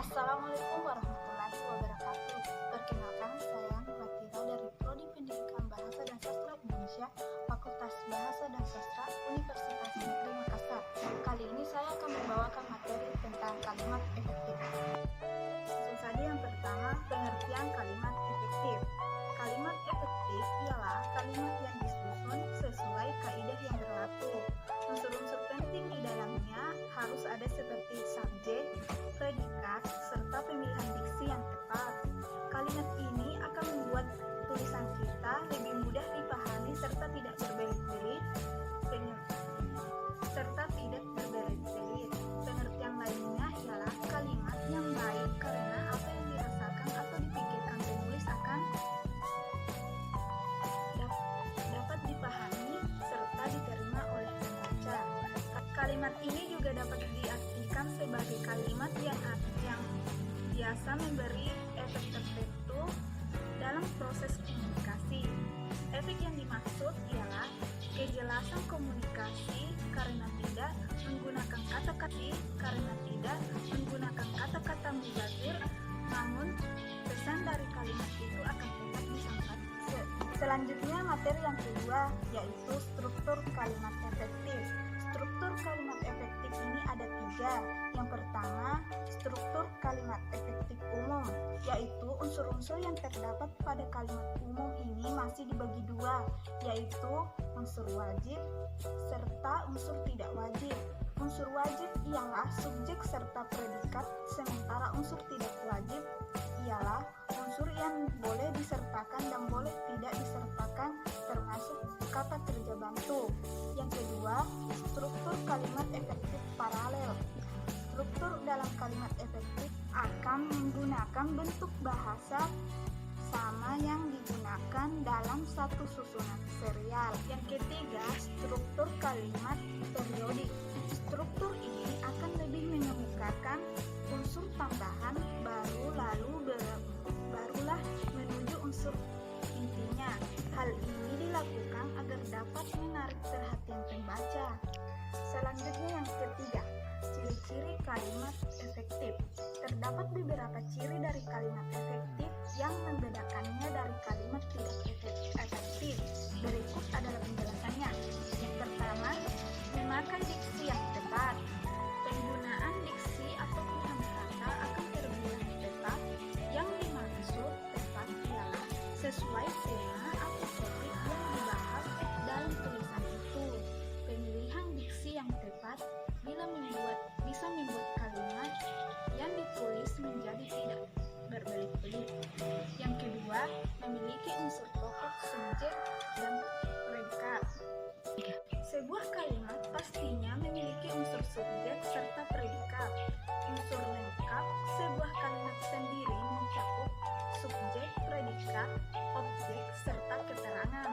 Assalamualaikum warahmatullahi wabarakatuh. Perkenalkan, saya Fatira dari Prodi Pendidikan Bahasa dan Sastra Indonesia, Fakultas Bahasa dan Sastra Universitas Negeri Makassar. Kali ini saya akan membawakan materi tentang kalimat efektif. Langsung saja yang pertama, pengertian kalimat efektif. Kalimat efektif ialah kalimat yang disusun sesuai kaidah yang berlaku. Unsur-unsur penting di dalamnya harus ada seperti subjek, predikat, serta pemilihan diksi yang tepat. Kalimat ini akan membuat tulisan kita lebih mudah dipahami serta tidak berbelit-belit. Pengertian lainnya ialah kalimat yang baik karena apa yang dirasakan atau dipikirkan penulis akan dapat dipahami serta diterima oleh pembaca. Kalimat ini juga dapat diartikan sebagai kalimat yang biasa memberi efek tertentu dalam proses komunikasi. Efek yang dimaksud ialah kejelasan komunikasi karena tidak menggunakan kata-kata mubazir, namun pesan dari kalimat itu akan tetap disampaikan. Selanjutnya materi yang kedua yaitu struktur kalimat efektif. Struktur kalimat efektif ini ada 3. Yang pertama, struktur kalimat efektif umum, yaitu unsur-unsur yang terdapat pada kalimat umum ini masih dibagi 2, yaitu unsur wajib serta unsur tidak wajib. Unsur wajib ialah subjek serta predikat, sementara unsur tidak wajib ialah unsur yang boleh disertakan dan boleh tidak disertakan, termasuk kata kerja bantu. Yang kedua, struktur kalimat efektif paralel. Struktur dalam kalimat efektif akan menggunakan bentuk bahasa sama yang digunakan dalam satu susunan serial. Yang ketiga, struktur kalimat periodik. Struktur ini akan lebih mengemukakan unsur tambahan barulah menuju unsur intinya. Hal ini dilakukan agar dapat menarik perhatian pembaca. Selanjutnya yang ketiga, ciri-ciri kalimat efektif. Terdapat beberapa ciri dari kalimat efektif yang membedakannya dari kalimat tidak efektif. Berikut adalah penjelasannya. Yang pertama, memakai diksi yang tepat. Penggunaan diksi atau pilihan kata akan terbilang tepat. Yang dimaksud tepat ialah sesuai tema atau topik yang dibahas dalam tulisan itu. Pemilihan diksi yang tepat bisa membuat kalimat yang ditulis menjadi tidak berbelit-belit. Yang kedua, memiliki unsur pokok, subjek, dan predikat. Sebuah kalimat pastinya memiliki unsur subjek serta predikat. Unsur lengkap sebuah kalimat sendiri mencakup subjek, predikat, objek, serta keterangan.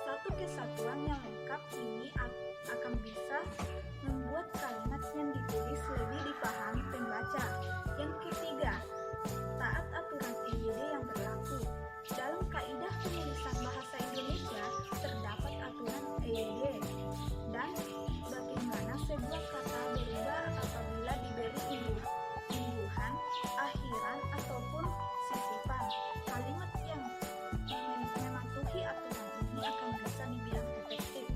Satu kesatuan yang lengkap ini akan bisa membuat kalimat yang ditulis lebih dipahami pembaca. Yang ketiga, taat aturan EYD yang berlaku. Dalam kaidah penulisan bahasa Indonesia terdapat aturan EYD dan bagaimana sebuah kata berubah apabila diberi imbuhan, akhiran, ataupun sisipan. Kalimat yang mematuhi aturan ini akan bisa dibilang efektif.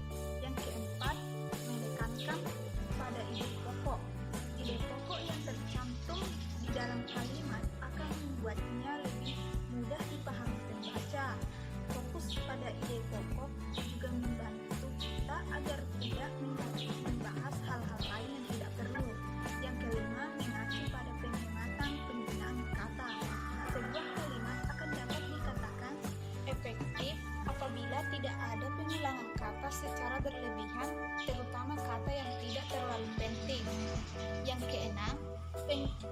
Yang keempat, menekankan pada ide pokok. Ide pokok yang tercantum di dalam kalimat akan membuatnya lebih mudah dipahami pembaca. Fokus pada ide pokok juga membantu kita agar tidak membahas hal-hal lain yang tidak perlu. Yang kelima, mengacu pada penghematan penggunaan kata. Sebuah kalimat akan dapat dikatakan efektif apabila tidak ada pengulangan kata secara berlebihan, terutama kata yang tidak terlalu penting. Yang keenam,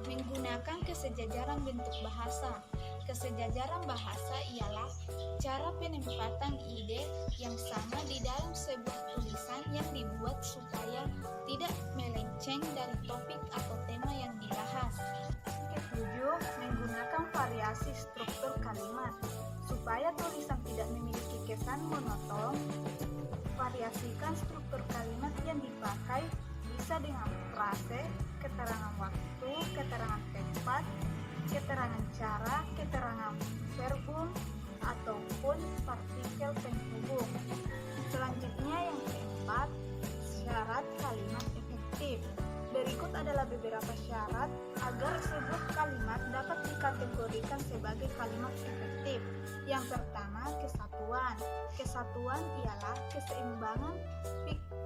menggunakan kesejajaran bentuk bahasa. Kesejajaran bahasa ialah cara penempatan ide yang sama di dalam sebuah tulisan yang dibuat supaya tidak melenceng dari topik atau tema yang dibahas. Ketujuh, menggunakan variasi struktur kalimat. Supaya tulisan tidak memiliki kesan monoton, variasikan struktur kalimat yang dipakai bisa dengan frase, keterangan waktu, keterangan tempat, keempat, keterangan cara, keterangan verbum, ataupun partikel penghubung. Selanjutnya yang keempat, syarat kalimat efektif. Berikut adalah beberapa syarat agar sebuah kalimat dapat dikategorikan sebagai kalimat efektif. Yang pertama, kesatuan. Kesatuan ialah keseimbangan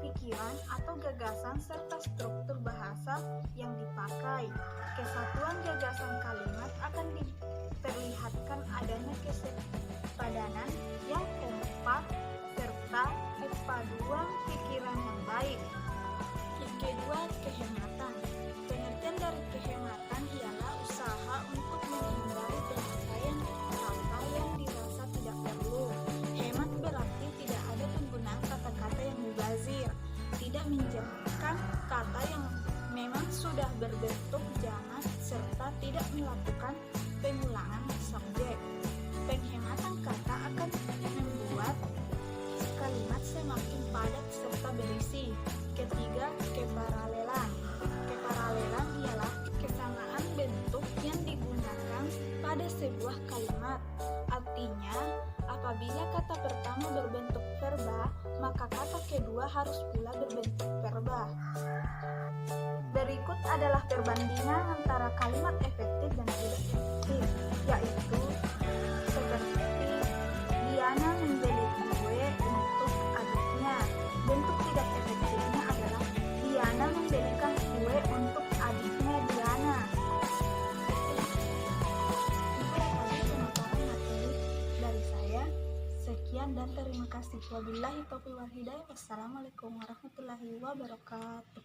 pikiran atau gagasan serta struktur bahasa yang dipakai. Kesatuan gagasan kalimat akan diperlihatkan adanya kesepadanan yang kompak serta kepaduan pikiran yang baik. Yang kedua, kehematan. Pengertian dari kehematan ialah usaha untuk menghindari pemakaian kata yang dirasa tidak perlu. Hemat berarti tidak ada penggunaan kata-kata yang mubazir, tidak menjadikan kata yang memang sudah berbentuk jamak serta tidak melakukan pengulangan subjek. Penghematan kata akan membuat kalimat semakin padat serta berisi. Ketiga, keparalelan. Keparalelan ialah kesamaan bentuk yang digunakan pada sebuah kalimat. Artinya, apabila kata pertama berbentuk verba, maka kata kedua harus pula berbentuk verba. Berikut adalah perbandingan antara kalimat efektif dan tidak efektif, yaitu seperti Diana membeli kue untuk adiknya. Bentuk tidak efektifnya adalah Diana membelikan kue untuk adiknya Diana. Itulah tadi pemaparan materi dari saya. Sekian dan terima kasih. Wabillahi taufiq wal hidayah. Wassalamualaikum warahmatullahi wabarakatuh.